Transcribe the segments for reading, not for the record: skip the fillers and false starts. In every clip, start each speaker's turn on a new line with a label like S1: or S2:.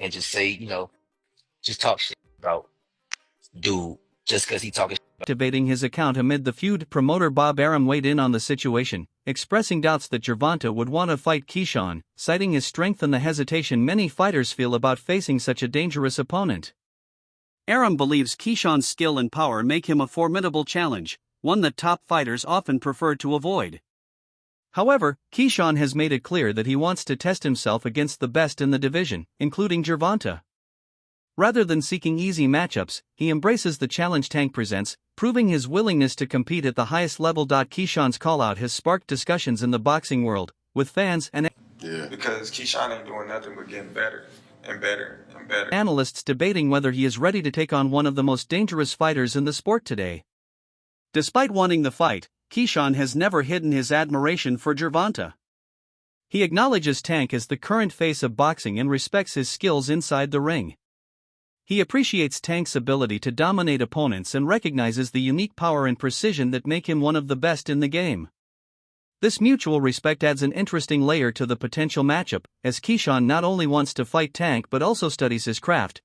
S1: and just say, just talk shit about dude just because he talking.
S2: Activating his account amid the feud, promoter Bob Arum weighed in on the situation, expressing doubts that Gervonta would want to fight Keyshawn, citing his strength and the hesitation many fighters feel about facing such a dangerous opponent. Arum believes Keyshawn's skill and power make him a formidable challenge, one that top fighters often prefer to avoid. However, Keyshawn has made it clear that he wants to test himself against the best in the division, including Gervonta. Rather than seeking easy matchups, he embraces the challenge Tank presents, proving his willingness to compete at the highest level. Keyshawn's callout has sparked discussions in the boxing world, with fans and
S3: because Keyshawn ain't doing nothing but getting better and better and better.
S2: Analysts debating whether he is ready to take on one of the most dangerous fighters in the sport today. Despite wanting the fight, Keyshawn has never hidden his admiration for Gervonta. He acknowledges Tank as the current face of boxing and respects his skills inside the ring. He appreciates Tank's ability to dominate opponents and recognizes the unique power and precision that make him one of the best in the game. This mutual respect adds an interesting layer to the potential matchup, as Keyshawn not only wants to fight Tank but also studies his craft.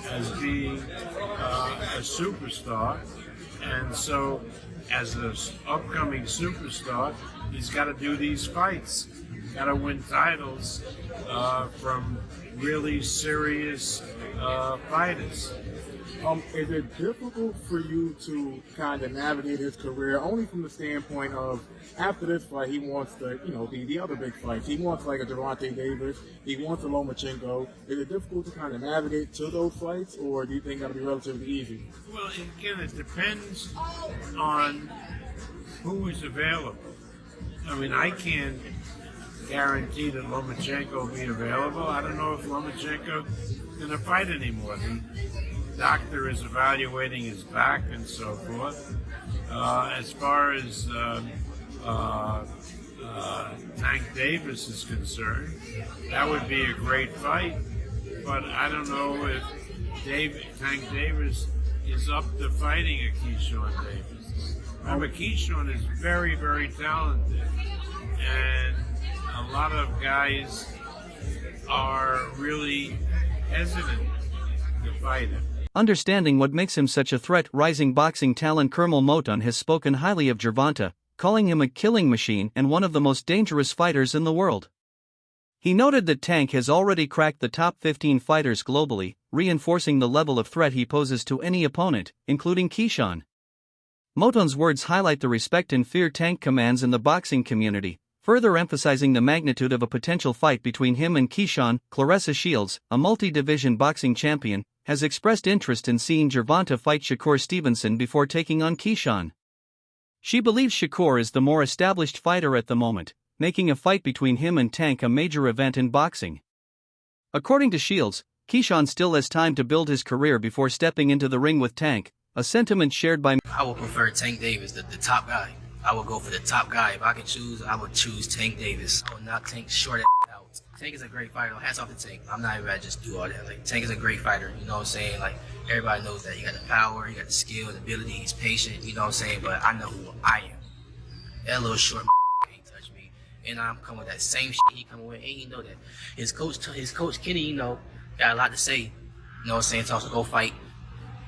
S4: As being a superstar, and so as an upcoming superstar, he's got to do these fights, got to win titles from really serious fighters.
S5: Is it difficult for you to kind of navigate his career only from the standpoint of after this fight he wants the other big fights? He wants like a Gervonta Davis, he wants a Lomachenko. Is it difficult to kind of navigate to those fights, or do you think that'll be relatively easy?
S4: Well, again, it depends on who is available. I mean, I can't guarantee that Lomachenko will be available. I don't know if Lomachenko is going to fight anymore. The doctor is evaluating his back and so forth. As far as Tank Davis is concerned, that would be a great fight, but I don't know if Tank Davis is up to fighting a Keyshawn Davis. Remember, Keyshawn is very, very talented, and a lot of guys are really hesitant to fight him.
S2: Understanding what makes him such a threat, rising boxing talent Kermel Moton has spoken highly of Gervonta, calling him a killing machine and one of the most dangerous fighters in the world. He noted that Tank has already cracked the top 15 fighters globally, reinforcing the level of threat he poses to any opponent, including Keyshawn. Moton's words highlight the respect and fear Tank commands in the boxing community, further emphasizing the magnitude of a potential fight between him and Keyshawn. Claressa Shields, a multi-division boxing champion, has expressed interest in seeing Gervonta fight Shakur Stevenson before taking on Keyshawn. She believes Shakur is the more established fighter at the moment, making a fight between him and Tank a major event in boxing. According to Shields, Keyshawn still has time to build his career before stepping into the ring with Tank, a sentiment shared by
S1: I would prefer Tank Davis, the top guy. I would go for the top guy. If I could choose, I would choose Tank Davis. I would not Tank short out. Tank is a great fighter. Hats off to Tank. I'm not even about to just do all that. Like, Tank is a great fighter. You know what I'm saying? Like, everybody knows that. He got the power, he got the skill, the ability, he's patient. You know what I'm saying? But I know who I am. That little short can't touch me. And I'm coming with that same shit he coming with. And you know that. His coach Kenny, got a lot to say. You know what I'm saying? So go fight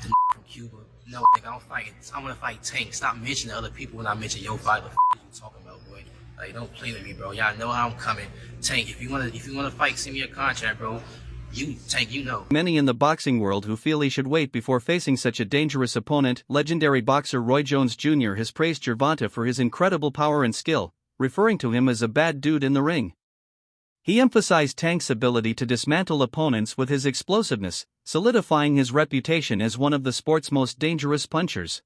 S1: the from Cuba. No, I don't fight. I'm gonna fight Tank. Stop mentioning other people when I mention your fight. What the you talking about, boy? Like, don't play with me, bro. Y'all know how I'm coming. Tank, if you wanna fight, send me a contract, bro. Tank, you know.
S2: Many in the boxing world who feel he should wait before facing such a dangerous opponent. Legendary boxer Roy Jones Jr. has praised Gervonta for his incredible power and skill, referring to him as a bad dude in the ring. He emphasized Tank's ability to dismantle opponents with his explosiveness, solidifying his reputation as one of the sport's most dangerous punchers.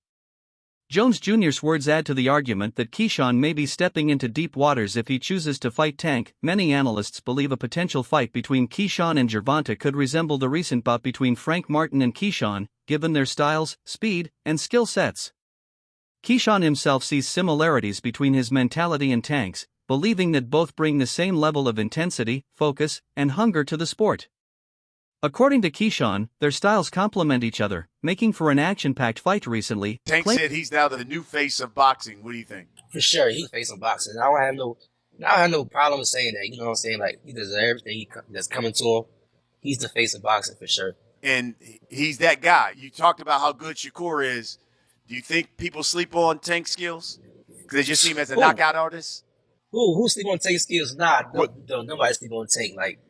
S2: Jones Jr.'s words add to the argument that Keyshawn may be stepping into deep waters if he chooses to fight Tank. Many analysts believe a potential fight between Keyshawn and Gervonta could resemble the recent bout between Frank Martin and Keyshawn, given their styles, speed, and skill sets. Keyshawn himself sees similarities between his mentality and Tank's, believing that both bring the same level of intensity, focus, and hunger to the sport. According to Keyshawn, their styles complement each other, making for an action-packed fight recently.
S6: Tank said he's now the new face of boxing. What do you think?
S1: For sure, he's facing boxing. I don't have no problem with saying that. You know what I'm saying? Like, he deserves everything that's coming to him. He's the face of boxing for sure.
S6: And he's that guy. You talked about how good Shakur is. Do you think people sleep on Tank's skills? Because they just see him as a knockout artist?
S1: Who sleep on Tank skills? Nah, nobody sleep on Tank. Like,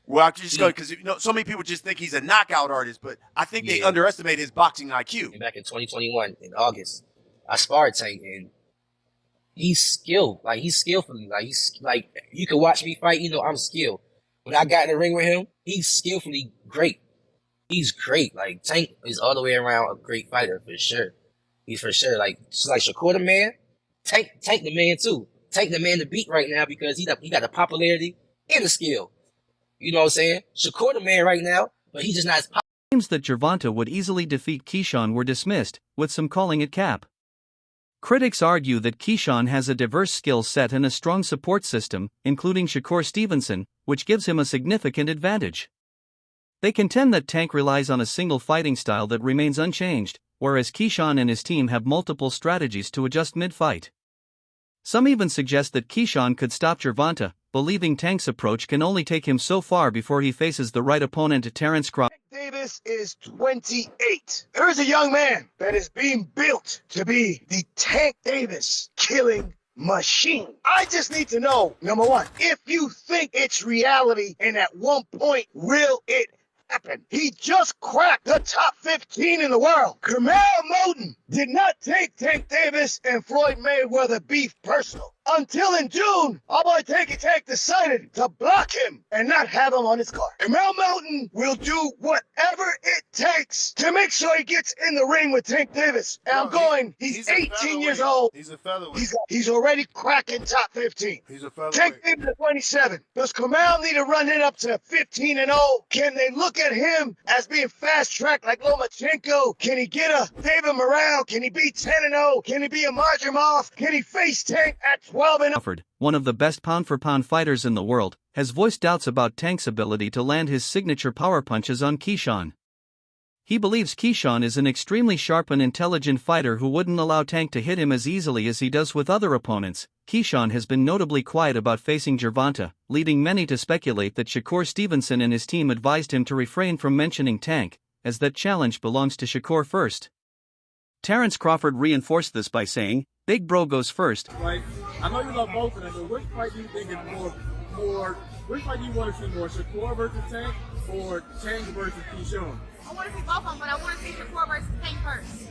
S6: well, I'm just going because so many people just think he's a knockout artist, but I think they underestimate his boxing IQ.
S1: Back in 2021 in August, I sparred Tank and he's skilled. Like he's skillfully. Like he's like you can watch me fight. I'm skilled. When I got in the ring with him, he's skillfully great. He's great. Like Tank is all the way around a great fighter for sure. He's for sure like Shakur the man. Tank the man too. Tank the man to beat right now because he got the popularity and the skill. You know what I'm saying? Shakur the man right now, but he's just not as popular.
S2: Claims that Gervonta would easily defeat Keyshawn were dismissed, with some calling it cap. Critics argue that Keyshawn has a diverse skill set and a strong support system, including Shakur Stevenson, which gives him a significant advantage. They contend that Tank relies on a single fighting style that remains unchanged, whereas Keyshawn and his team have multiple strategies to adjust mid-fight. Some even suggest that Keyshawn could stop Gervonta, believing Tank's approach can only take him so far before he faces the right opponent. Terrence Crawford.
S7: Davis is 28. There is a young man that is being built to be the Tank Davis killing machine. I just need to know, number one, if you think it's reality and at one point will it happen? He just cracked the top 15 in the world. Kamal Moten did not take Tank Davis and Floyd Mayweather beef personal. Until in June, our boy Tank decided to block him and not have him on his card. Kamal Moten will do whatever it takes to make sure he gets in the ring with Tank Davis. And he's 18 years old.
S6: He's a featherweight.
S7: He's already cracking top 15.
S6: He's a featherweight.
S7: Tank Davis at 27. Does Kamal need to run it up to 15-0? Can they look at him as being fast-tracked like Lomachenko? Can he get a David Morale? Can he be 10-0? Can he be a Marjamov? Can he face Tank at 12-0?
S2: Crawford, one of the best pound-for-pound fighters in the world, has voiced doubts about Tank's ability to land his signature power punches on Keyshawn. He believes Keyshawn is an extremely sharp and intelligent fighter who wouldn't allow Tank to hit him as easily as he does with other opponents. Keyshawn has been notably quiet about facing Gervonta, leading many to speculate that Shakur Stevenson and his team advised him to refrain from mentioning Tank, as that challenge belongs to Shakur first. Terrence Crawford reinforced this by saying, "Big Bro goes first."
S5: Like, I know you love both of them, but which fight do you think is which fight do you want to see more, Shakur versus Tank or Tank versus Keyshawn?
S8: I want to see both of them, but I want to see Shakur versus Tank first.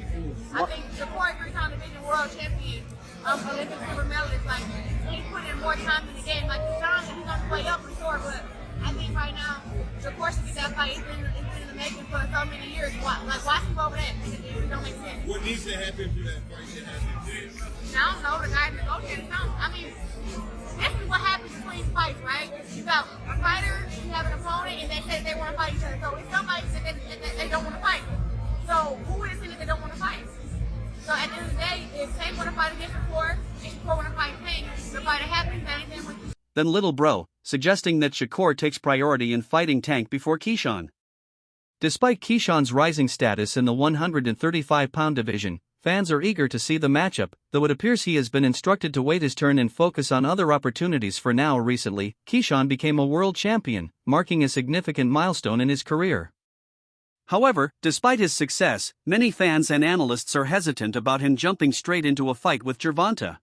S8: I think Shakur, 3-time division world champion, Olympic silver medalist, like, he's putting in more time in the game. Like, Keyshawn, he's on his way up for sure, but I think right now, Shakur should get that fight. It's been in the making for so many years. Why keep over that? It don't make sense.
S5: What needs to happen for that fight to happen?
S8: I don't know, the guys negotiating something. I mean, this is what happens between fights, right? You got a fighter, you have an opponent, and they say they want to fight each other. So it's somebody that they don't want to fight. So who is it that they don't want to fight? So at the end of the day, if Tank want to fight against Shakur, and Shakur want to fight Tank, the fight happens, anything with you.
S2: Then Little Bro, suggesting that Shakur takes priority in fighting Tank before Keyshawn. Despite Keyshawn's rising status in the 135-pound division, fans are eager to see the matchup, though it appears he has been instructed to wait his turn and focus on other opportunities for now. Recently, Keyshawn became a world champion, marking a significant milestone in his career. However, despite his success, many fans and analysts are hesitant about him jumping straight into a fight with Gervonta.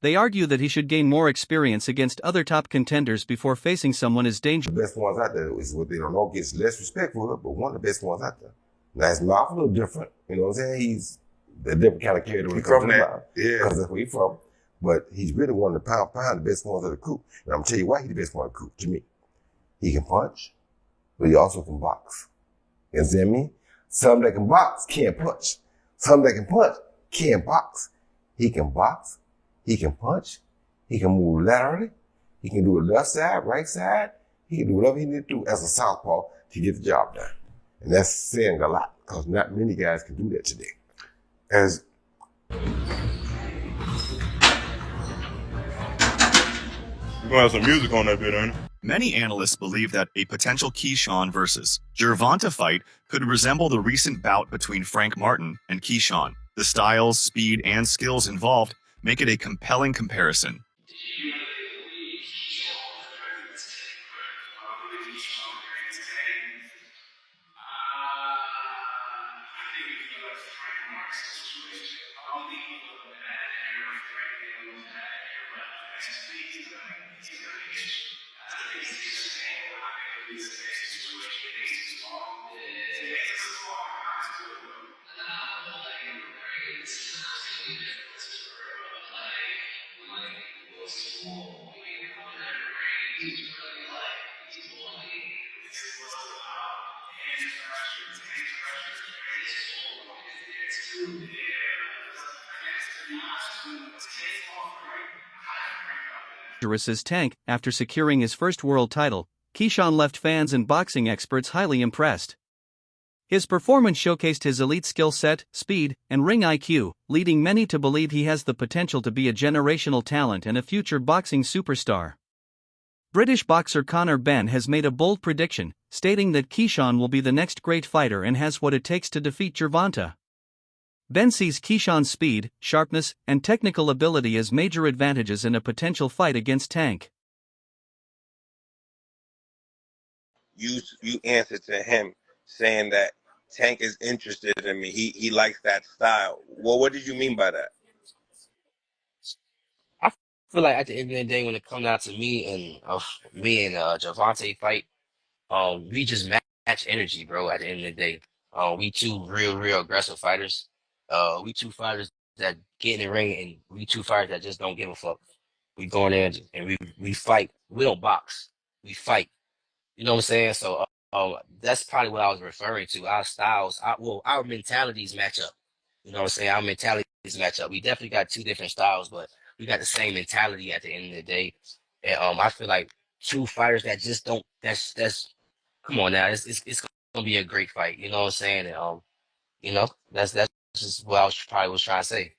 S2: They argue that he should gain more experience against other top contenders before facing someone as dangerous.
S9: The best ones out there is what they don't know gets less respect for it, but one of the best ones out there. Now his mouth a little different, you know what I'm saying? He's a different kind of character when it comes to the mouth. Yeah. Because that's where he's from. But he's really one of the pound for pound, the best ones of the crew. And I'm gonna tell you why he's the best one of the crew, to me. He can punch, but he also can box. You understand me? Some that can box can't punch. Some that can punch can't box. He can box. He can punch. He can move laterally. He can do it left side, right side. He can do whatever he needs to do as a southpaw to get the job done. And that's saying a lot, because not many guys can do that today.
S3: As
S10: We're gonna have some music on that bit, ain't it?
S11: Many analysts believe that a potential Keyshawn versus Gervonta fight could resemble the recent bout between Frank Martin and Keyshawn. The styles, speed, and skills involved make it a compelling comparison.
S2: As Tank, after securing his first world title, Keyshawn left fans and boxing experts highly impressed. His performance showcased his elite skill set, speed, and ring IQ, leading many to believe he has the potential to be a generational talent and a future boxing superstar. British boxer Conor Benn has made a bold prediction, stating that Keyshawn will be the next great fighter and has what it takes to defeat Gervonta. Ben sees Keyshawn's speed, sharpness, and technical ability as major advantages in a potential fight against Tank.
S9: You answered to him saying that Tank is interested in me. He likes that style. Well, what did you mean by that?
S1: I feel like at the end of the day, when it comes down to me and Gervonta fight, we just match energy, bro. At the end of the day, we two real aggressive fighters. We two fighters that get in the ring, and we two fighters that just don't give a fuck. We go in there and we fight. We don't box. We fight. You know what I'm saying? So that's probably what I was referring to. Our styles, our mentalities match up. You know what I'm saying? Our mentalities match up. We definitely got two different styles, but we got the same mentality at the end of the day. And I feel like two fighters that just don't. That's come on now. It's gonna be a great fight. You know what I'm saying? And that's just what I was trying to say.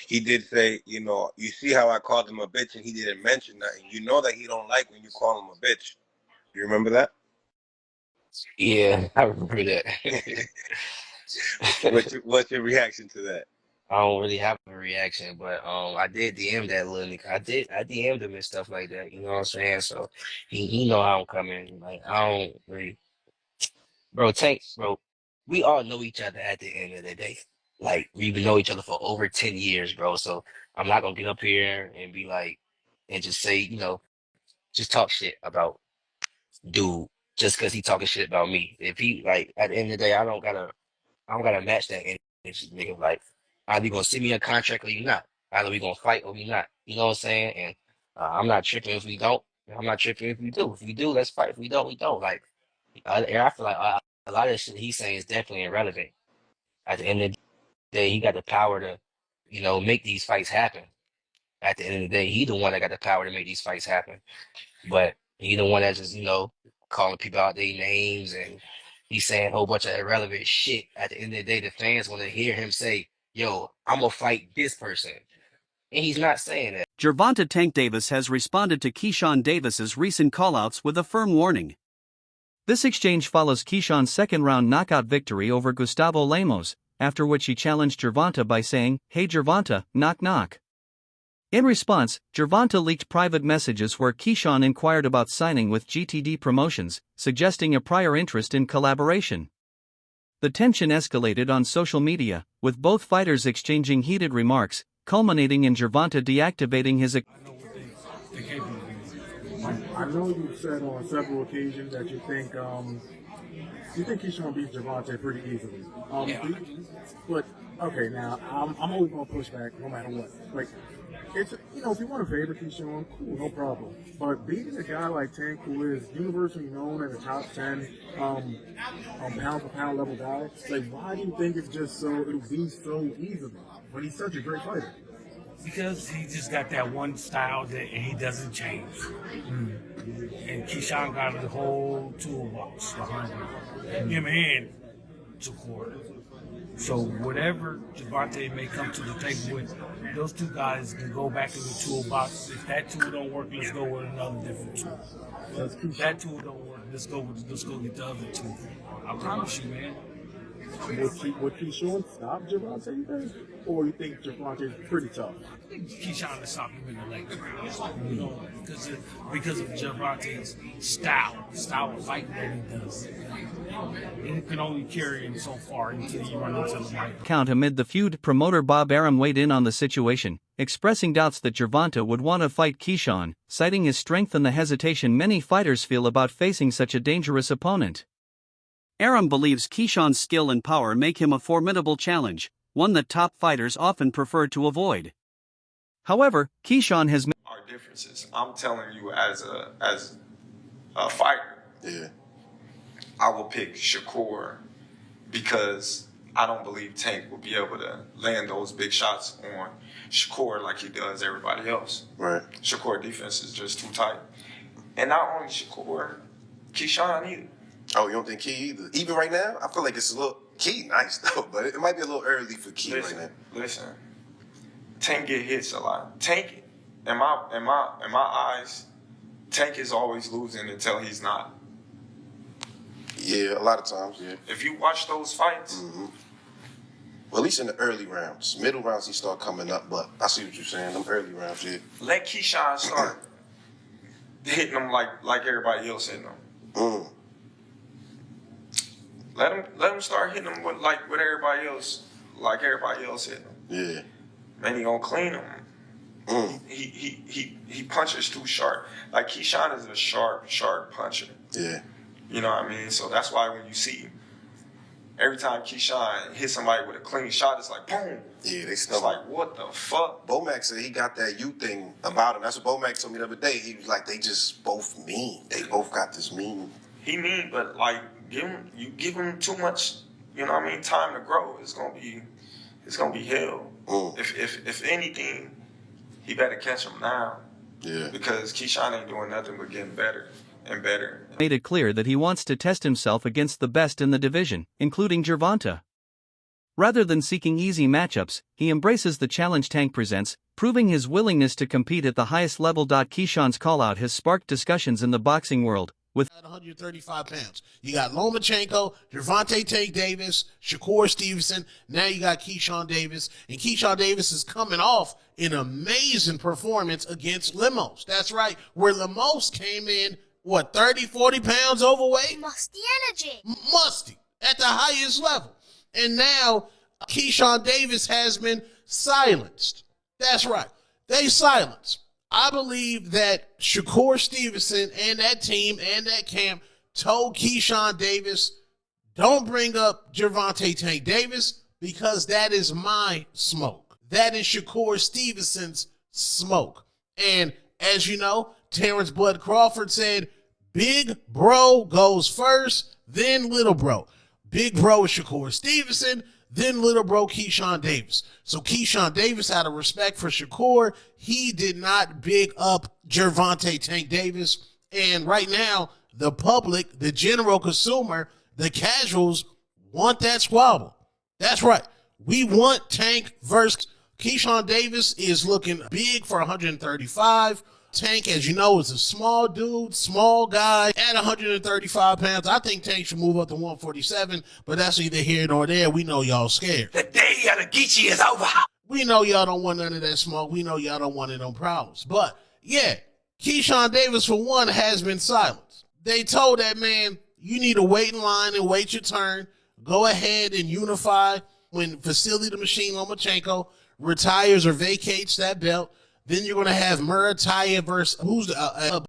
S9: He did say, you see how I called him a bitch and he didn't mention that. And you know that he don't like when you call him a bitch. You remember that?
S1: Yeah, I remember that.
S9: What's your reaction to that?
S1: I don't really have a reaction, but I did DM that little nigga. I DM'd him and stuff like that. You know what I'm saying? So he know how I'm coming. Like I don't really, bro. Tank, bro. We all know each other at the end of the day. Like we've known each other for over 10 years, bro. So I'm not gonna get up here and be like, and just say, just talk shit about dude just because he talking shit about me. If he like at the end of the day, I don't gotta match that energy, nigga. Like either you gonna send me a contract or you not. Either we gonna fight or we not. You know what I'm saying? And I'm not tripping if we don't. I'm not tripping if we do. If we do, let's fight. If we don't, we don't. Like I feel like a lot of the shit he's saying is definitely irrelevant. At the end of the day, he got the power to, make these fights happen. At the end of the day, he the one that got the power to make these fights happen. But he the one that's just, calling people out their names and he's saying a whole bunch of irrelevant shit. At the end of the day, the fans want to hear him say, yo, I'm going to fight this person. And he's not saying that.
S2: Gervonta Tank Davis has responded to Keyshawn Davis's recent callouts with a firm warning. This exchange follows Keyshawn's second-round knockout victory over Gustavo Lemos, after which he challenged Gervonta by saying, "Hey Gervonta, knock knock." In response, Gervonta leaked private messages where Keyshawn inquired about signing with GTD Promotions, suggesting a prior interest in collaboration. The tension escalated on social media, with both fighters exchanging heated remarks, culminating in Gervonta deactivating his
S5: I know you've said on several occasions that you think Keyshawn beats Gervonta pretty easily. But okay, now I'm always gonna push back no matter what. Like, it's if you want to favor Keyshawn, cool, no problem. But beating a guy like Tank, who is universally known as a top 10 pound for pound level guy, like why do you think it'll be so easily when he's such a great fighter?
S12: Because he just got that one style and he doesn't change. And Keyshawn got a whole toolbox behind him and Shakur. So whatever Gervonta may come to the table with, those two guys can go back in the toolbox. If that tool don't work, let's go with another different tool. If that tool don't work, let's go get the other tool. I promise you, man.
S5: Would Keyshawn stop Gervonta, you think? Or you think Gervonta is pretty tough?
S12: I think Keyshawn will stop him in the leg, because of Gervonta's style of fighting that he does. it can only carry him so far until you run into the mic.
S2: Count amid the feud, promoter Bob Arum weighed in on the situation, expressing doubts that Gervonta would want to fight Keyshawn, citing his strength and the hesitation many fighters feel about facing such a dangerous opponent. Arum believes Keyshawn's skill and power make him a formidable challenge, one that top fighters often prefer to avoid. However, Keyshawn has
S3: our differences. I'm telling you, as a fighter, I will pick Shakur because I don't believe Tank will be able to land those big shots on Shakur like he does everybody else.
S13: Right.
S3: Shakur defense is just too tight. And not only Shakur, Keyshawn either.
S13: Oh, you don't think Key either? Even right now, I feel like it's a little Key nice though, but it might be a little early for Key right now.
S3: Listen, Tank get hits a lot. Tank, in my eyes, Tank is always losing until he's not.
S13: Yeah, a lot of times, yeah.
S3: If you watch those fights,
S13: well, at least in the early rounds, middle rounds he start coming up. But I see what you're saying. Them early rounds, yeah.
S3: Let Keyshawn start hitting them like everybody else hitting them. Let him start hitting them with everybody else, like everybody else hitting them.
S13: Yeah.
S3: Man, he gonna clean them. He punches too sharp. Like Keyshawn is a sharp puncher.
S13: Yeah.
S3: You know what I mean? So that's why when you see every time Keyshawn hits somebody with a clean shot, it's like boom.
S13: Yeah, they
S3: It's
S13: stuff.
S3: like what the fuck?
S13: Bomac said he got that you thing about him. That's what Bomac told me the other day. He was like, they just both mean. They both got this mean.
S3: He mean, but like give him too much. You know what I mean? Time to grow. It's gonna be hell. If anything, he better catch him now.
S13: Yeah.
S3: Because Keyshawn ain't doing nothing but getting better and better.
S2: made it clear that he wants to test himself against the best in the division, including Gervonta. Rather than seeking easy matchups, he embraces the challenge Tank presents, proving his willingness to compete at the highest level. Keyshawn's callout has sparked discussions in the boxing world, with
S14: at 135 pounds. You got Lomachenko, Gervonta Tank Davis, Shakur Stevenson. Now you got Keyshawn Davis. And Keyshawn Davis is coming off an amazing performance against Limos. That's right, where Limos came in, 30, 40 pounds overweight?
S8: Musty energy.
S14: Musty, at the highest level. And now Keyshawn Davis has been silenced. That's right, they silenced. I believe that Shakur Stevenson and that team and that camp told Keyshawn Davis, don't bring up Gervonta Tank Davis because that is my smoke. That is Shakur Stevenson's smoke. And as you know, Terrence Bud Crawford said, big bro goes first, then little bro. Big bro is Shakur Stevenson, then little bro Keyshawn Davis. So Keyshawn Davis had a respect for Shakur. He did not big up Gervonta Tank Davis. And right now, the public, the general consumer, the casuals want that squabble. That's right. We want Tank versus Keyshawn Davis is looking big for 135. Tank, as you know, is a small dude, small guy at 135 pounds. I think Tank should move up to 147, but that's neither here nor there. We know y'all scared.
S7: The day of the Geechee is over.
S14: We know y'all don't want none of that smoke. We know y'all don't want it on problems. But, yeah, Keyshawn Davis, for one, has been silenced. They told that man, you need to wait in line and wait your turn. Go ahead and unify when Vasily the Machine Lomachenko retires or vacates that belt. Then you're going to have Murataya versus, who's the